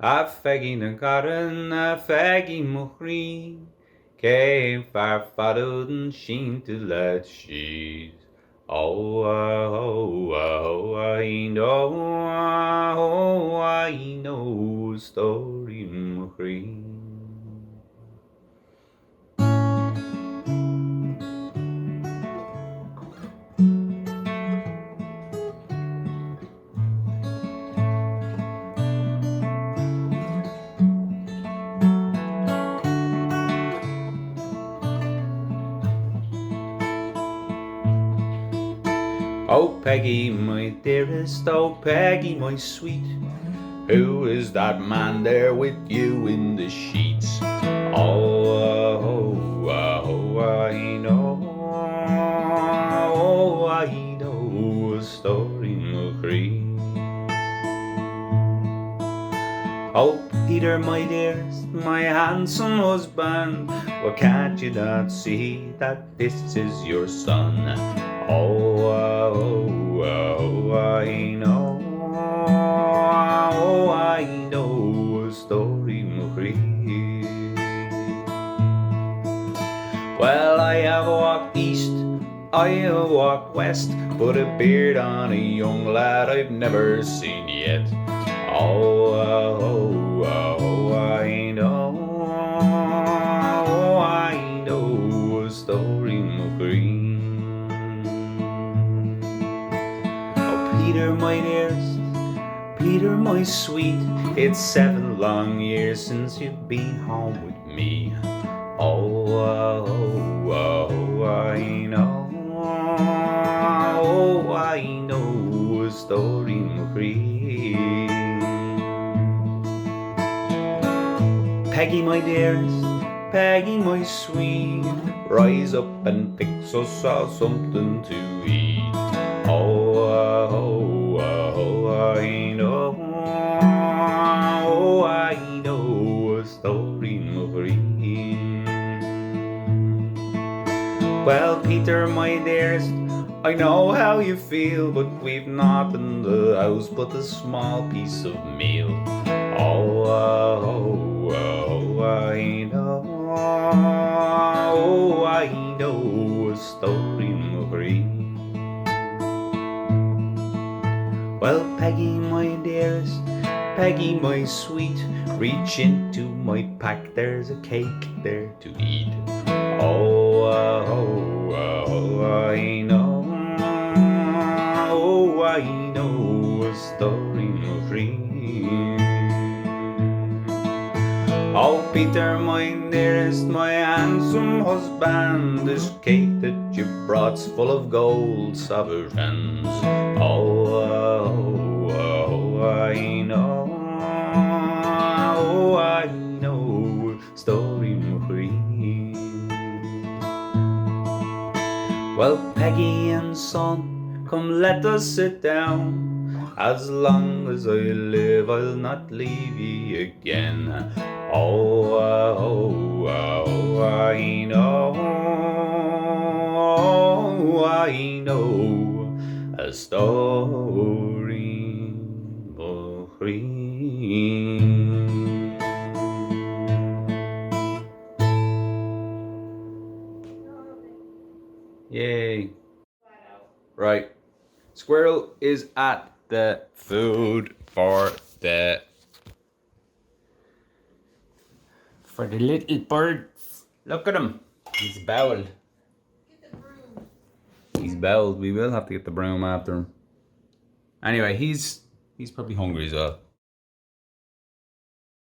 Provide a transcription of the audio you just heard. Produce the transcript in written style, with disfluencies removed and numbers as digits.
A Peigín an garan a Peigín mo chrí, cé far fadú an sin tú le síos. Oh, I know a story mo chrí. Oh, Peggy, my dearest, oh, Peggy, my sweet, who is that man there with you in the sheets? I know a story mo chrí. Oh, Peter, my dearest, my handsome husband, well, can't you not see that this is your son? I know a story mo chrí. Well, I have walked east, I have walked west, put a beard on a young lad I've never seen yet. I know a story mo chrí. Peter, my dearest, Peter, my sweet, it's 7 long years since you've been home with me. I know a story mo chrí. Peggy, my dearest, Peggy, my sweet, rise up and fix us all something to eat. I know a story mo chrí. Well, Peter, my dearest, I know how you feel, but we've naught in the house but a small piece of meal. I know a story mo chrí. Well, Peggy, my dearest, Peggy, my sweet, reach into my pack, there's a cake there to eat. I know a story mo chrí. Oh, Peter, my dearest, my handsome husband, this cake that you brought's full of gold sovereigns. I know a story mo chrí. Well, Peggy and son, come let us sit down. As long as I live, I'll not leave ye again. I know a story mo chrí. Yay. Right. Squirrel is at the food for the little birds. Look at him. He's bowled. Get the broom. He's bowled. We will have to get the broom after him. Anyway, he's probably hungry as well.